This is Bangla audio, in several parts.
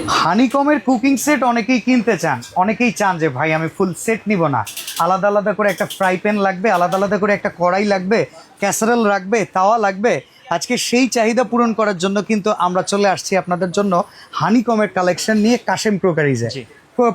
হানিকমের কুকিং সেট অনেকেই কিনতে চান, অনেকেই চান যে ভাই আমি ফুল সেট নিব না, আলাদা আলাদা করে একটা ফ্রাই প্যান লাগবে, আলাদা আলাদা করে একটা কড়াই লাগবে, ক্যাসারেল রাখবে, তাওয়া লাগবে। আজকে সেই চাহিদা পূরণ করার জন্য কিন্তু আমরা চলে আসছি আপনাদের জন্য হানিকমের কালেকশন নিয়ে কাশেম ক্রোকারিজে।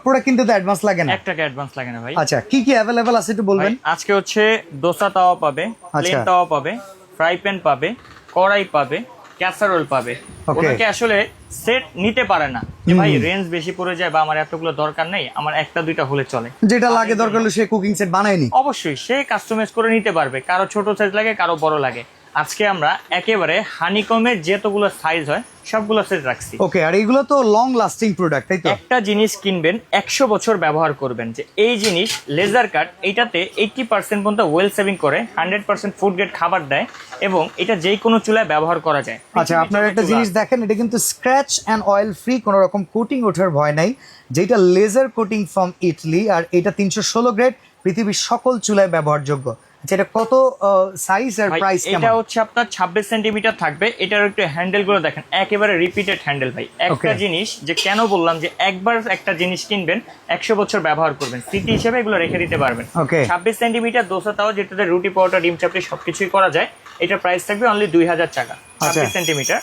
প্রোডাক্ট কিন্তু তো অ্যাডভান্স লাগে না, 1 টাকা অ্যাডভান্স লাগে না ভাই। আচ্ছা কি কি অ্যাভেলেবেল আছে একটু বলবেন। আজকে হচ্ছে দোসা তাওয়া পাবে, প্লেন তাওয়া পাবে, ফ্রাই প্যান পাবে, কড়াই পাবে, ক্যাসারোল পাবে। ওটাকে আসলে সেট নিতে পারে না যে ভাই রেঞ্জ বেশি পড়ে যায় বা আমার এতগুলো দরকার নেই, আমার একটা দুইটা হলে চলে, যেটা লাগে দরকার হলে সে কুকিং সেট বানায়নি। অবশ্যই সে কাস্টমাইজ করে নিতে পারবে, কারো ছোট সাইজ লাগে, কারো বড় লাগে। আজকে আমরা একেবারে হানিকমের যতগুলো সাইজ হয় সবগুলো সেট রাখছি। ওকে, আর এইগুলো তো লং লাস্টিং প্রোডাক্ট, তাই তো? একটা জিনিস কিনবেন 100 বছর ব্যবহার করবেন, যে এই জিনিস লেজার কাট, এইটাতে 80% পর্যন্ত ওয়েল সেভিং করে, 100% ফুড গ্রেড খাবার দেয় এবং এটা যে কোনো চুলায় ব্যবহার করা যায়। আচ্ছা, আপনারা একটা জিনিস দেখেন, এটা কিন্তু স্ক্র্যাচ অ্যান্ড অয়েল ফ্রি, কোনো রকম কোটিং ওঠার ভয় নাই, যেটা লেজার কোটিং ফ্রম ইটালি, আর এটা 316 গ্রেড, পৃথিবীর সকল চুলায় ব্যবহারযোগ্য। যেটা কত সাইজ আর প্রাইস কেমন? এটা হচ্ছে আপনার 26 সেন্টিমিটার থাকবে। এটার একটু হ্যান্ডেল গুলো দেখেন, একেবারে রিপিটেড হ্যান্ডেল ভাই। একটা জিনিস যে কেন বললাম যে একবার একটা জিনিস কিনবেন 100 বছর ব্যবহার করবেন, স্মৃতি হিসেবে এগুলো রেখে দিতে পারবেন। 26 সেন্টিমিটার দোসা তাও, যেটাতে রুটি পরোটা ডিম চাপড়ি সবকিছুই করা যায়। এটা প্রাইস থাকবে অনলি 2000 টাকা। 26 সেন্টিমিটার।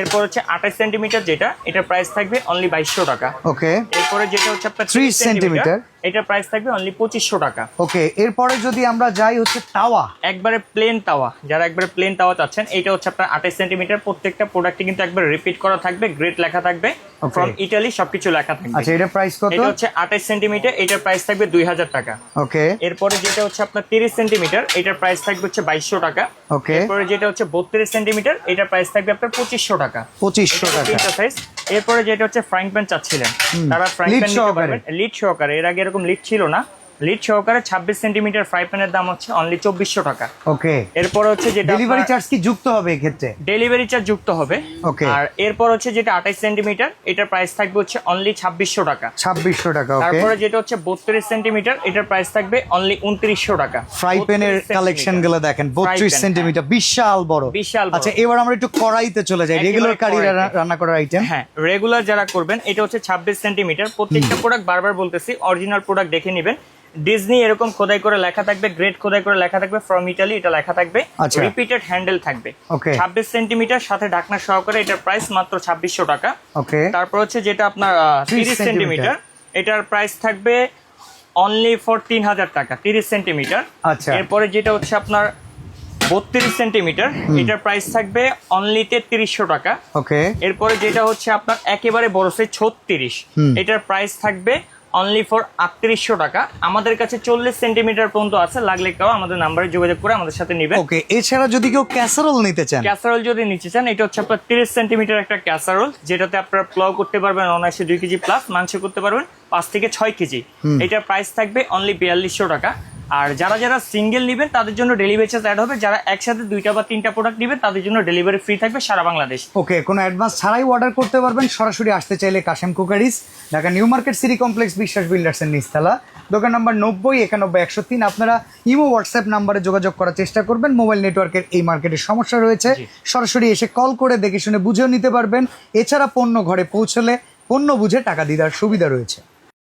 এরপর হচ্ছে 28 সেন্টিমিটার, যেটা এটা প্রাইস থাকবে অনলি 2200 টাকা। ওকে, এরপরে যেটা হচ্ছে আপনার 30 সেন্টিমিটার, এটা প্রাইস থাকবে অনলি 2500 টাকা। ওকে, এরপরে যদি আমরা যাই হচ্ছে তাওয়া, একবারে প্লেন তাওয়া, যারা একবারে প্লেন তাওয়া চাচ্ছেন, এটা হচ্ছে আপনার 28 সেন্টিমিটার। প্রত্যেকটা প্রোডাক্টে কিন্তু একবার রিপিট করা থাকবে, গ্রেড লেখা থাকবে, ফ্রম ইটালি সবকিছু লেখা থাকবে। আচ্ছা, এটা প্রাইস কত? এটা হচ্ছে 28 সেন্টিমিটার, এটার প্রাইস থাকবে 2000 টাকা। ওকে, এরপরে যেটা হচ্ছে আপনার 30 সেন্টিমিটার, এটার প্রাইস থাকবে হচ্ছে 2200 টাকা। ওকে, এরপরে যেটা হচ্ছে 32 সেন্টিমিটার, এটার প্রাইস থাকবে আপনার 2500 টাকা। 2500 টাকা তিনটা সাইজ। এরপরে যেটা হচ্ছে ফ্রাইং প্যান চাচ্ছিলেন, তারা ফ্রাইং প্যান নিতে পারবেন লিড সহকারে। এর আগে এরকম লিড ছিল না, লিড সহকারে 26 সেন্টিমিটার ফ্রাই প্যানের দাম হচ্ছে অনলি 2400 টাকা। ওকে, এরপর হচ্ছে যেটা ডেলিভারি চার্জ কি যুক্ত হবে এই ক্ষেত্রে? ডেলিভারি চার্জ যুক্ত হবে। ওকে, আর এরপর হচ্ছে যেটা 28 সেন্টিমিটার, এটার প্রাইস থাকবে হচ্ছে অনলি 2600 টাকা। 2600 টাকা। ওকে, তারপরে যেটা হচ্ছে 32 সেন্টিমিটার, এটার প্রাইস থাকবে অনলি 2900 টাকা। ফ্রাই প্যানের কালেকশন গুলো দেখেন, 32 সেন্টিমিটার, বিশাল বড়, বিশাল। আচ্ছা, এবার আমরা একটু কড়াইতে চলে যাই, রেগুলার কারি রান্না করার আইটেম। হ্যাঁ, রেগুলার যারা করবেন, এটা হচ্ছে 26 সেন্টিমিটার। প্রত্যেকটা প্রোডাক্ট বারবার বলতেছি, অরিজিনাল প্রোডাক্ট দেখে নেবেন। ডিজনি এরকম খোদাই করে লেখা থাকবে, গ্রেড খোদাই করে লেখা থাকবে, ফ্রম ইটালি এটা লেখা থাকবে, রিপিটেড হ্যান্ডেল থাকবে। 26 সেন্টিমিটার সাথে ঢাকনা সহকারে, এটার প্রাইস মাত্র 2600 টাকা। ওকে, তারপর হচ্ছে যেটা আপনার 30 সেন্টিমিটার, এটার প্রাইস থাকবে অনলি 14000 টাকা। 30 সেন্টিমিটার। আচ্ছা, এরপরে যেটা হচ্ছে আপনার 32 সেন্টিমিটার, এটার প্রাইস থাকবে অনলি 3300 টাকা। ওকে, এরপরে যেটা হচ্ছে আপনার একেবারে বড় সাইজ 36, এটার প্রাইস থাকবে অনলি ফর 3800 টাকা। আমাদের কাছে 40 সেন্টিমিটার পর্যন্ত আছে, লাগলে কেউ আমাদের নাম্বারে যোগাযোগ করে আমাদের সাথে নেবেন। ওকে, এছাড়া যদি কেউ ক্যাসারোল নিতে চান, ক্যাসারোল যদি নিতে চান, এটা হচ্ছে আপনার 30 সেন্টিমিটার একটা ক্যাসারোল, যেটাতে আপনারা পোলাও করতে পারবেন অনায়াসে 2 কেজি প্লাস, মাংস করতে পারবেন 5 থেকে 6 কেজি। এটার প্রাইস থাকবে অনলি 4200 টাকা। আর যারা যারা সিঙ্গেল নেবেন তাদের জন্য ডেলিভারি চার্জ অ্যাড হবে, যারা একসাথে 2টা বা 3টা প্রোডাক্ট নেবেন তাদের জন্য ডেলিভারি ফ্রি থাকবে সারা বাংলাদেশ। ওকে, কোনো অ্যাডভান্স ছাড়াই অর্ডার করতে পারবেন। সরাসরি আসতে চাইলে Kashem cookeries, Dhaka new market city complex, বিশ্বাস বিল্ডার্সের নিচতলা, দোকান নাম্বার 90 91 103। আপনারা ইমো হোয়াটসঅ্যাপ নাম্বারে যোগাযোগ করার চেষ্টা করবেন। মোবাইল নেটওয়ার্কের এই মার্কেটের সমস্যা রয়েছে, সরাসরি এসে কল করে দেখে শুনে বুঝেও নিতে পারবেন। এছাড়া পণ্য ঘরে পৌঁছলে পণ্য বুঝে টাকা দেওয়ার সুবিধা রয়েছে।